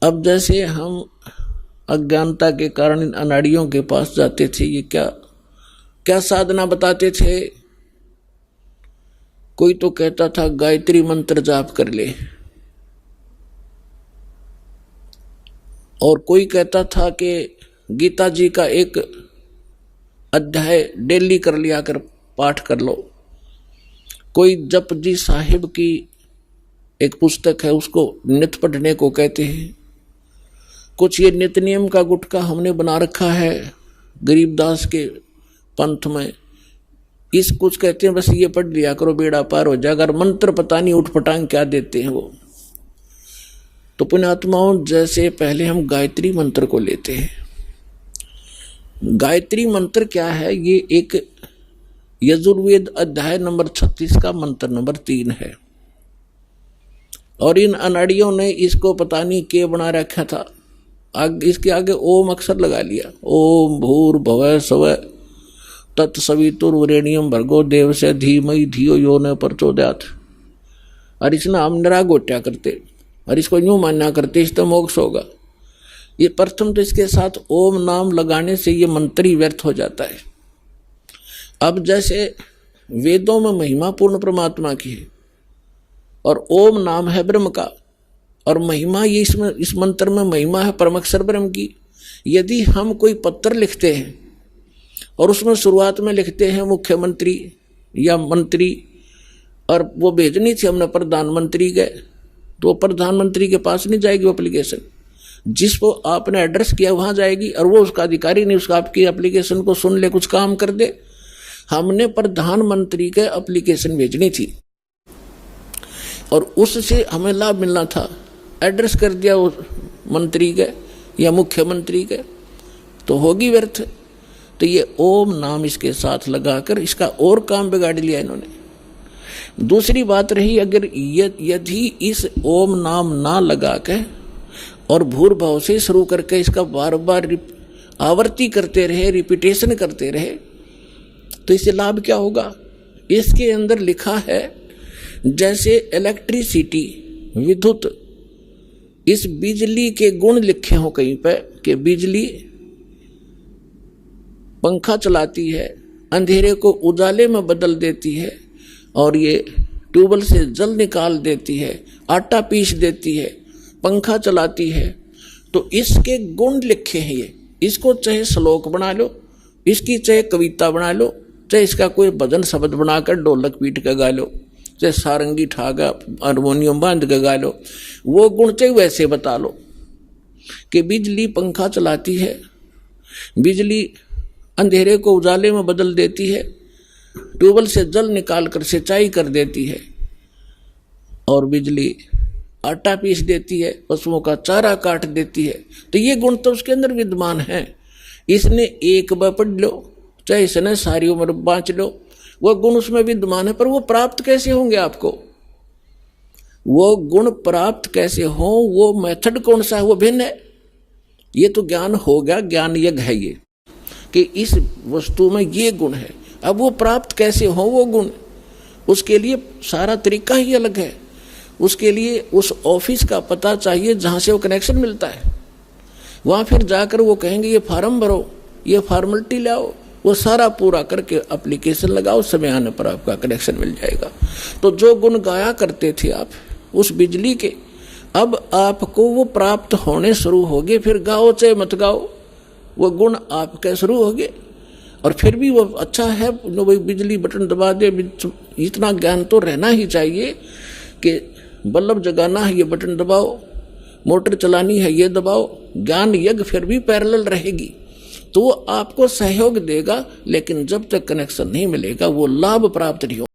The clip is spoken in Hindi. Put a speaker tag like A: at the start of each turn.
A: अब जैसे हम अज्ञानता के कारण इन अनाड़ियों के पास जाते थे, ये क्या क्या साधना बताते थे। कोई तो कहता था गायत्री मंत्र जाप कर ले, और कोई कहता था कि गीता जी का एक अध्याय डेली कर लिया कर पाठ कर लो। कोई जपजी साहिब की एक पुस्तक है, उसको नित्य पढ़ने को कहते हैं। कुछ ये नित्य नियम का गुटका हमने बना रखा है गरीबदास के पंथ में। इस कुछ कहते हैं बस ये पढ़ लिया करो बेड़ा पार हो जाएगा, अगर मंत्र पता नहीं उठपटांग क्या देते हैं वो। तो पुण्यात्माओं, जैसे पहले हम गायत्री मंत्र को लेते हैं। गायत्री मंत्र क्या है? ये एक यजुर्वेद अध्याय नंबर 36 का मंत्र नंबर 3 है, और इन अनाड़ियों ने इसको पता नहीं के बना रखा था। इसके आगे ओम अक्षर लगा लिया, ओम भूर्भुवः स्वः तत्सवितुर्वरेण्यं भर्गो देवस्य धीमहि धियो यो न प्रचोदयात्। और इसने हम निरागोट्या करते और इसको यूं मान्या करते इससे मोक्ष होगा। ये प्रथम तो इसके साथ ओम नाम लगाने से ये मंत्र ही व्यर्थ हो जाता है। अब जैसे वेदों में महिमा पूर्ण परमात्मा की है और ओम नाम है ब्रह्म का, और महिमा ये इस मंत्र में महिमा है परमक्षर ब्रह्म की। यदि हम कोई पत्र लिखते हैं और उसमें शुरुआत में लिखते हैं मुख्यमंत्री या मंत्री, और वो भेजनी थी हमने प्रधानमंत्री के, तो प्रधानमंत्री के पास नहीं जाएगी वो एप्लीकेशन। जिसको आपने एड्रेस किया वहां जाएगी, और वो उसका अधिकारी नहीं उसका आपकी एप्लीकेशन को सुन ले, कुछ काम कर दे। हमने प्रधानमंत्री के एप्लीकेशन भेजनी थी और उससे हमें लाभ मिलना था। एड्रेस कर दिया उस मंत्री के या मुख्यमंत्री के, तो होगी व्यर्थ। तो ये ओम नाम इसके साथ लगाकर इसका और काम बिगाड़ लिया इन्होंने। दूसरी बात रही, अगर यदि इस ओम नाम ना लगा के और भूर्भाव से शुरू करके इसका बार बार आवर्ती करते रहे, रिपीटेशन करते रहे, तो इससे लाभ क्या होगा? इसके अंदर लिखा है जैसे इलेक्ट्रिसिटी विद्युत, इस बिजली के गुण लिखे हो कहीं पे कि बिजली पंखा चलाती है, अंधेरे को उजाले में बदल देती है, और ये ट्यूबवेल से जल निकाल देती है, आटा पीस देती है, पंखा चलाती है। तो इसके गुण लिखे हैं ये। इसको चाहे श्लोक बना लो, इसकी चाहे कविता बना लो, चाहे इसका कोई भजन शब्द बनाकर ढोलक पीट के गा लो, चाहे सारंगी ठागा हारमोनियम बांध के गा लो, वो गुण चाहे वैसे बता लो कि बिजली पंखा चलाती है, बिजली अंधेरे को उजाले में बदल देती है, ट्यूबवेल से जल निकाल कर सिंचाई कर देती है, और बिजली आटा पीस देती है, पशुओं का चारा काट देती है। तो ये गुण तो उसके अंदर विद्यमान है। इसने एक बार पढ़ लो, चाहे इसने सारी उम्र बाँच लो, वो गुण उसमें विद्यमान है। पर वो प्राप्त कैसे होंगे आपको? वो गुण प्राप्त कैसे हो, वो मेथड कौन सा है, वो भिन्न है। ये तो ज्ञान हो गया, ज्ञान यज्ञ है ये कि इस वस्तु में ये गुण है। अब वो प्राप्त कैसे हो वो गुण, उसके लिए सारा तरीका ही अलग है। उसके लिए उस ऑफिस का पता चाहिए जहाँ से वो कनेक्शन मिलता है। वहाँ फिर जाकर वो कहेंगे ये फार्म भरो, ये फॉर्मेलिटी लाओ, वो सारा पूरा करके एप्लीकेशन लगाओ, समय आने पर आपका कनेक्शन मिल जाएगा। तो जो गुण गाया करते थे आप उस बिजली के, अब आपको वो प्राप्त होने शुरू हो गए। फिर गाओ चाहे मत गाओ, वो गुण आपके शुरू हो गए। और फिर भी वो अच्छा है, भाई बिजली बटन दबा दे, इतना ज्ञान तो रहना ही चाहिए कि बल्ब जगाना है ये बटन दबाओ, मोटर चलानी है ये दबाओ। ज्ञान यज्ञ फिर भी पैरेलल रहेगी, तो वो आपको सहयोग देगा, लेकिन जब तक कनेक्शन नहीं मिलेगा वो लाभ प्राप्त नहीं होगा।